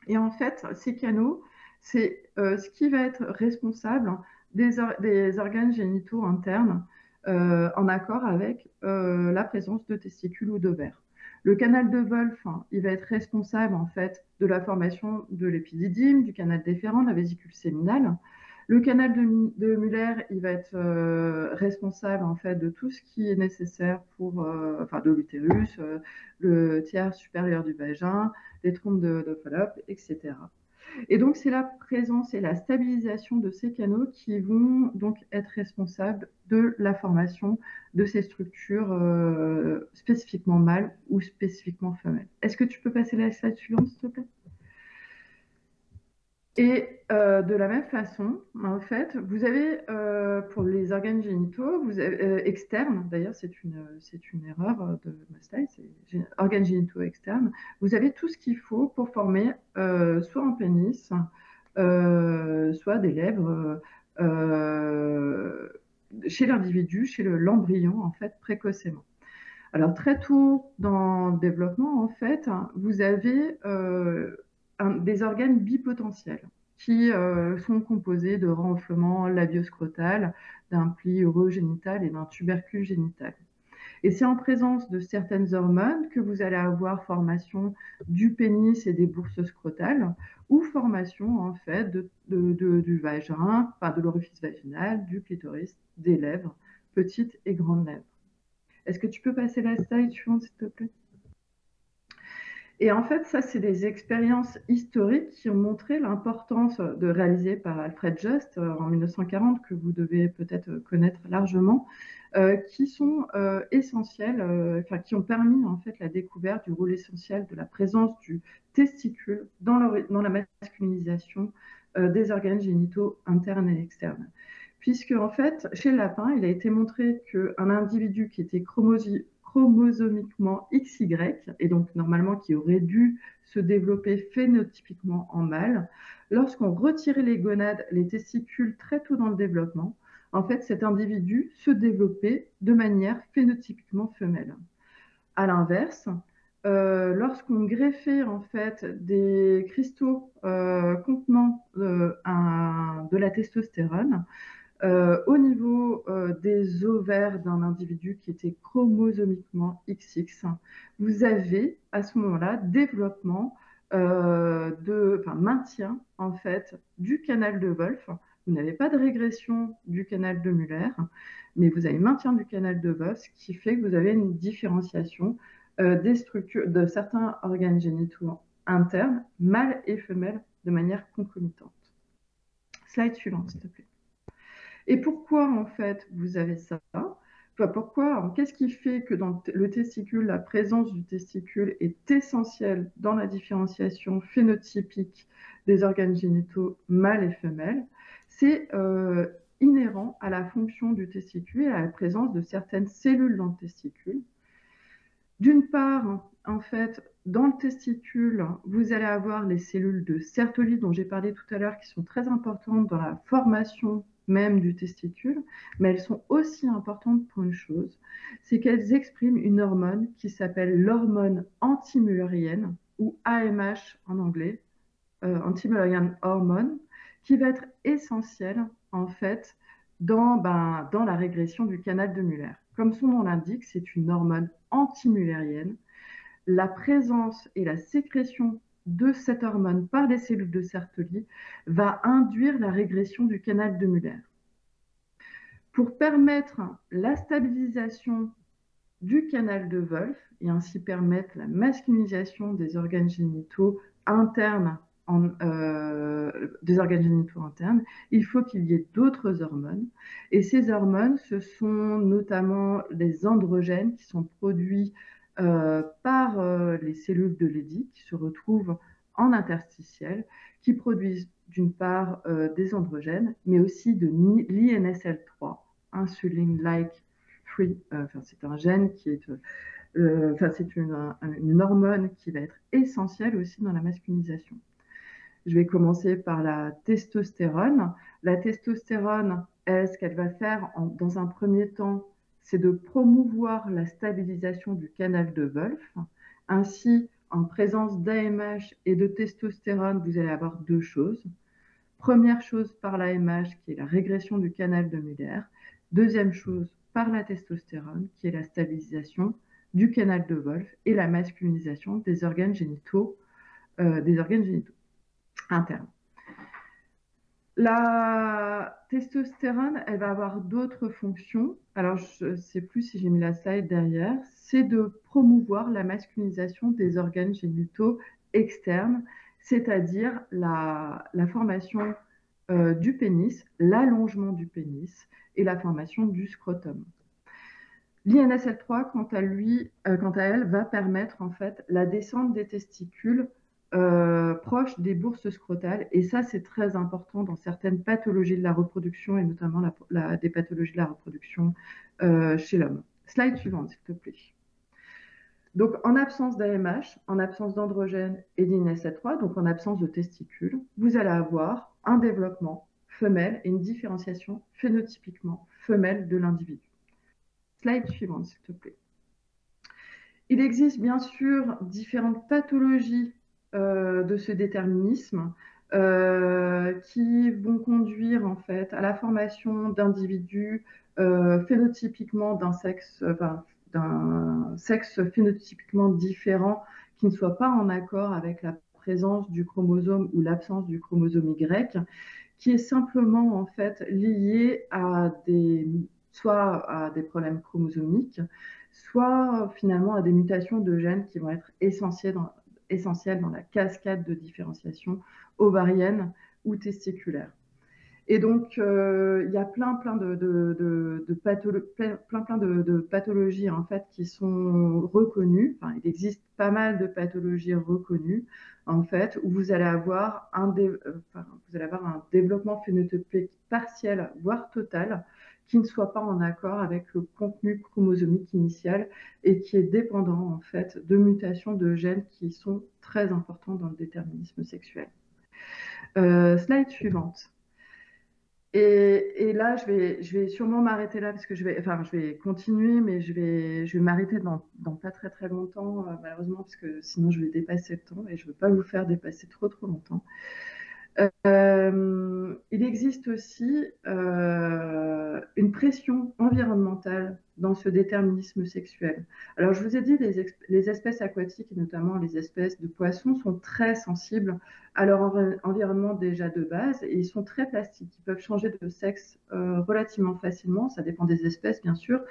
Et en fait, ces canaux, c'est ce qui va être responsable des organes génitaux internes en accord avec la présence de testicules ou d'ovaires. Le canal de Wolff, il va être responsable en fait de la formation de l'épididyme, du canal déférent, de la vésicule séminale. Le canal de Muller, il va être responsable en fait de tout ce qui est nécessaire pour, enfin, de l'utérus, le tiers supérieur du vagin, les trompes de Fallope, etc. Et donc, c'est la présence et la stabilisation de ces canaux qui vont donc être responsables de la formation de ces structures spécifiquement mâles ou spécifiquement femelles. Est-ce que tu peux passer la slide suivante, s'il te plaît? Et de la même façon, en fait, vous avez pour les organes génitaux vous avez, externes, d'ailleurs c'est une erreur de ma slide, c'est organes génitaux externes, vous avez tout ce qu'il faut pour former soit un pénis, soit des lèvres chez l'individu, chez l'embryon en fait précocement. Alors très tôt dans le développement en fait, vous avez des organes bipotentiels qui sont composés de renflements labio-scrotal, d'un pli urogénital et d'un tubercule génital. Et c'est en présence de certaines hormones que vous allez avoir formation du pénis et des bourses scrotales ou formation en fait du vagin, enfin de l'orifice vaginal, du clitoris, des lèvres, petites et grandes lèvres. Est-ce que tu peux passer la slide suivante, s'il te plaît? Et en fait, ça, c'est des expériences historiques qui ont montré l'importance de réaliser par Alfred Just en 1940, que vous devez peut-être connaître largement, qui sont essentielles, enfin, qui ont permis en fait la découverte du rôle essentiel de la présence du testicule dans la masculinisation des organes génitaux internes et externes. Puisque en fait, chez le lapin, il a été montré qu'un individu qui était chromosomiquement XY, et donc normalement qui aurait dû se développer phénotypiquement en mâle, lorsqu'on retirait les gonades, les testicules très tôt dans le développement, en fait cet individu se développait de manière phénotypiquement femelle. À l'inverse, lorsqu'on greffait en fait des cristaux contenant de la testostérone, au niveau des ovaires d'un individu qui était chromosomiquement XX, vous avez à ce moment-là développement maintien en fait du canal de Wolff. Vous n'avez pas de régression du canal de Muller, mais vous avez maintien du canal de Wolff, ce qui fait que vous avez une différenciation des structures de certains organes génitaux internes, mâles et femelles, de manière concomitante. Slide suivante, s'il te plaît. Et pourquoi, en fait, vous avez ça? Enfin, pourquoi? Qu'est-ce qui fait que dans le testicule, la présence du testicule est essentielle dans la différenciation phénotypique des organes génitaux mâles et femelles? C'est inhérent à la fonction du testicule et à la présence de certaines cellules dans le testicule. D'une part, en fait, dans le testicule, vous allez avoir les cellules de Sertoli dont j'ai parlé tout à l'heure, qui sont très importantes dans la formation même du testicule, mais elles sont aussi importantes pour une chose, c'est qu'elles expriment une hormone qui s'appelle l'hormone antimullérienne, ou AMH en anglais, anti-Mullerian hormone, qui va être essentielle en fait dans la régression du canal de Muller. Comme son nom l'indique, c'est une hormone antimullérienne. La présence et la sécrétion de cette hormone par les cellules de Sertoli va induire la régression du canal de Muller. Pour permettre la stabilisation du canal de Wolff et ainsi permettre la masculinisation des organes génitaux internes des organes génitaux internes, il faut qu'il y ait d'autres hormones. Et ces hormones, ce sont notamment les androgènes qui sont produits par les cellules de Leydig qui se retrouvent en interstitiel, qui produisent d'une part des androgènes, mais aussi de l'INSL3, insulin-like free. C'est un gène qui est c'est une hormone qui va être essentielle aussi dans la masculinisation. Je vais commencer par la testostérone. La testostérone, elle, ce qu'elle va faire dans un premier temps, c'est de promouvoir la stabilisation du canal de Wolff. Ainsi, en présence d'AMH et de testostérone, vous allez avoir deux choses. Première chose par l'AMH, qui est la régression du canal de Muller. Deuxième chose par la testostérone, qui est la stabilisation du canal de Wolff et la masculinisation des organes génitaux internes. La testostérone, elle va avoir d'autres fonctions. Alors, je ne sais plus si j'ai mis la slide derrière. C'est de promouvoir la masculinisation des organes génitaux externes, c'est-à-dire la formation du pénis, l'allongement du pénis et la formation du scrotum. L'INSL3, quant à elle, va permettre en fait la descente des testicules proche des bourses scrotales. Et ça, c'est très important dans certaines pathologies de la reproduction et notamment des pathologies de la reproduction chez l'homme. Slide suivante, s'il te plaît. Donc, en absence d'AMH, en absence d'androgène et d'INSL3, donc en absence de testicules, vous allez avoir un développement femelle et une différenciation phénotypiquement femelle de l'individu. Slide suivante, s'il te plaît. Il existe bien sûr différentes pathologies de ce déterminisme qui vont conduire en fait à la formation d'individus phénotypiquement d'un sexe phénotypiquement différent qui ne soit pas en accord avec la présence du chromosome ou l'absence du chromosome Y, qui est simplement en fait lié soit à des problèmes chromosomiques, soit finalement à des mutations de gènes qui vont être essentielles dans la cascade de différenciation ovarienne ou testiculaire. Et donc, il y a plein de pathologies en fait qui sont reconnues. Enfin, il existe pas mal de pathologies reconnues en fait où vous allez avoir un développement phénotypique partiel voire total qui ne soit pas en accord avec le contenu chromosomique initial et qui est dépendant en fait de mutations de gènes qui sont très importantes dans le déterminisme sexuel. Slide suivante. Et là, je vais sûrement m'arrêter là parce que je vais continuer, mais je vais m'arrêter dans pas très très longtemps, malheureusement, parce que sinon je vais dépasser le temps et je ne veux pas vous faire dépasser trop longtemps. Il existe aussi une pression environnementale dans ce déterminisme sexuel. Alors, je vous ai dit, les espèces aquatiques, et notamment les espèces de poissons, sont très sensibles à leur environnement déjà de base et ils sont très plastiques. Ils peuvent changer de sexe relativement facilement, ça dépend des espèces bien sûr,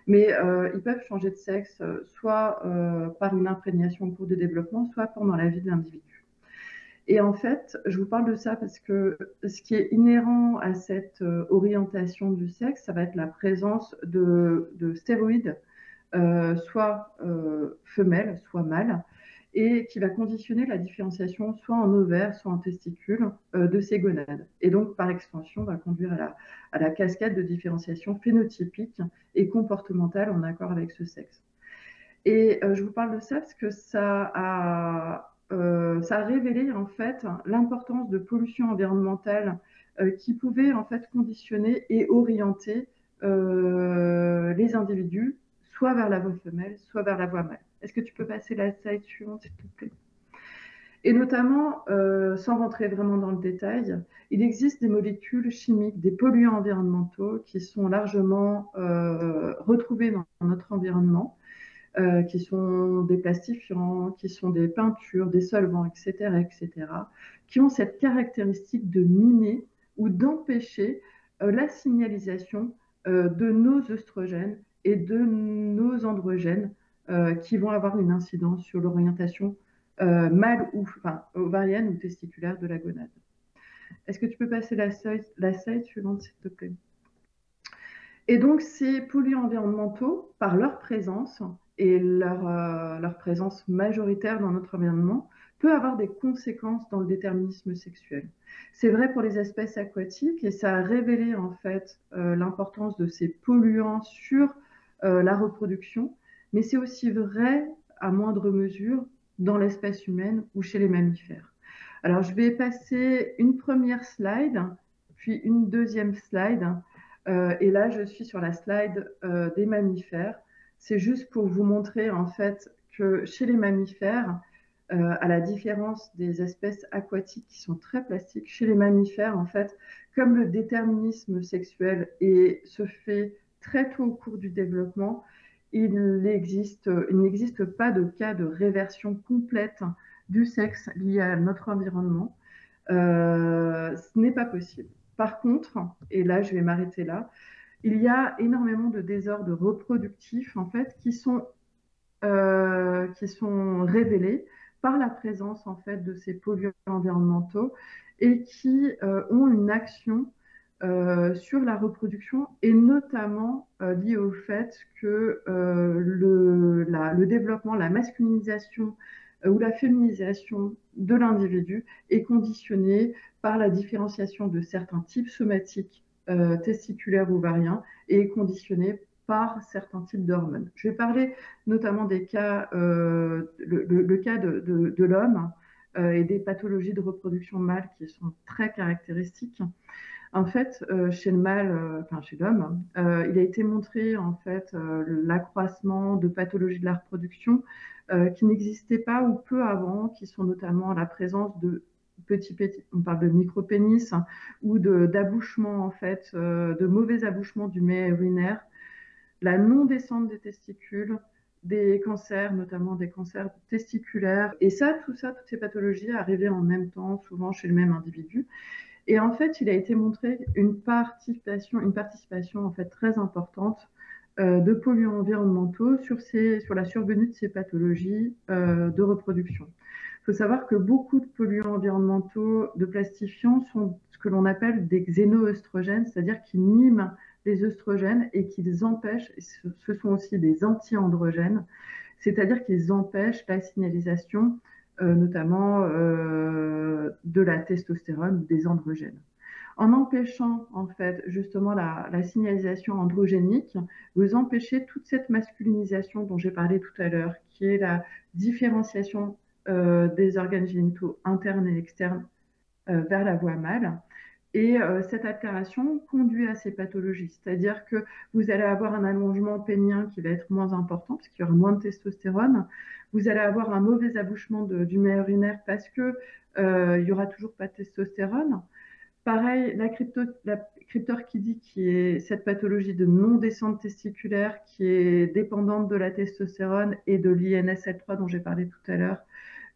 mais ils peuvent changer de sexe soit par une imprégnation au cours du développement, soit pendant la vie de l'individu. Et en fait, je vous parle de ça parce que ce qui est inhérent à cette orientation du sexe, ça va être la présence de stéroïdes, soit femelles, soit mâles, et qui va conditionner la différenciation soit en ovaire, soit en testicule de ces gonades. Et donc, par extension, va conduire à la cascade de différenciation phénotypique et comportementale en accord avec ce sexe. Et je vous parle de ça parce que ça a révélé en fait l'importance de pollution environnementale qui pouvait en fait conditionner et orienter les individus soit vers la voie femelle, soit vers la voie mâle. Est-ce que tu peux passer la slide suivante, s'il te plaît? Et notamment, sans rentrer vraiment dans le détail, il existe des molécules chimiques, des polluants environnementaux qui sont largement retrouvés dans notre environnement, qui sont des plastifiants, qui sont des peintures, des solvants, etc., qui ont cette caractéristique de mimer ou d'empêcher la signalisation de nos œstrogènes et de nos androgènes qui vont avoir une incidence sur l'orientation mâle ou enfin, ovarienne ou testiculaire de la gonade. Est-ce que tu peux passer la slide suivante, s'il te plaît? Et donc, ces polluants environnementaux, par leur présence et leur présence majoritaire dans notre environnement, peut avoir des conséquences dans le déterminisme sexuel. C'est vrai pour les espèces aquatiques et ça a révélé en fait l'importance de ces polluants sur la reproduction, mais c'est aussi vrai à moindre mesure dans l'espèce humaine ou chez les mammifères. Alors, je vais passer une première slide, puis une deuxième slide. Et là, je suis sur la slide des mammifères. C'est juste pour vous montrer en fait que chez les mammifères, à la différence des espèces aquatiques qui sont très plastiques, chez les mammifères, en fait, comme le déterminisme sexuel se fait très tôt au cours du développement, il n'existe pas de cas de réversion complète du sexe lié à notre environnement. Ce n'est pas possible. Par contre, et là je vais m'arrêter là, il y a énormément de désordres reproductifs en fait qui sont révélés par la présence en fait de ces polluants environnementaux et qui ont une action sur la reproduction et notamment liée au fait que le développement, la masculinisation ou la féminisation de l'individu est conditionnée par la différenciation de certains types somatiques testiculaires ou ovariens et est conditionnée par certains types d'hormones. Je vais parler notamment des cas, le cas de l'homme et des pathologies de reproduction mâle qui sont très caractéristiques. En fait, chez le mâle, enfin chez l'homme, il a été montré en fait l'accroissement de pathologies de la reproduction qui n'existaient pas ou peu avant, qui sont notamment la présence de on parle de micropénis hein, ou d'abouchement en fait, de mauvais abouchements du méa urinaire, la non-descente des testicules, des cancers, notamment des cancers testiculaires. Et ça, toutes ces pathologies arrivaient en même temps, souvent chez le même individu. Et en fait, il a été montré une participation en fait très importante de polluants environnementaux sur la survenue de ces pathologies de reproduction. Il faut savoir que beaucoup de polluants environnementaux de plastifiants sont ce que l'on appelle des xénoœstrogènes, c'est-à-dire qu'ils miment les œstrogènes et qu'ils empêchent, ce sont aussi des anti-androgènes, c'est-à-dire qu'ils empêchent la signalisation notamment de la testostérone ou des androgènes. En empêchant en fait justement la signalisation androgénique, vous empêchez toute cette masculinisation dont j'ai parlé tout à l'heure, qui est la différenciation des organes génitaux internes et externes vers la voie mâle. Et cette altération conduit à ces pathologies, c'est-à-dire que vous allez avoir un allongement pénien qui va être moins important parce qu'il y aura moins de testostérone. Vous allez avoir un mauvais abouchement du méa urinaire parce que il y aura toujours pas de testostérone. Pareil, la cryptorchidie, qui est cette pathologie de non-descente testiculaire qui est dépendante de la testostérone et de l'INSL3 dont j'ai parlé tout à l'heure,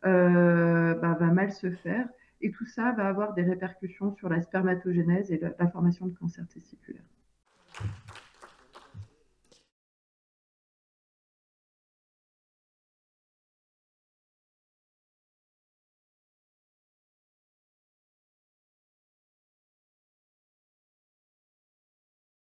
va mal se faire. Et tout ça va avoir des répercussions sur la spermatogénèse et la formation de cancer testiculaire.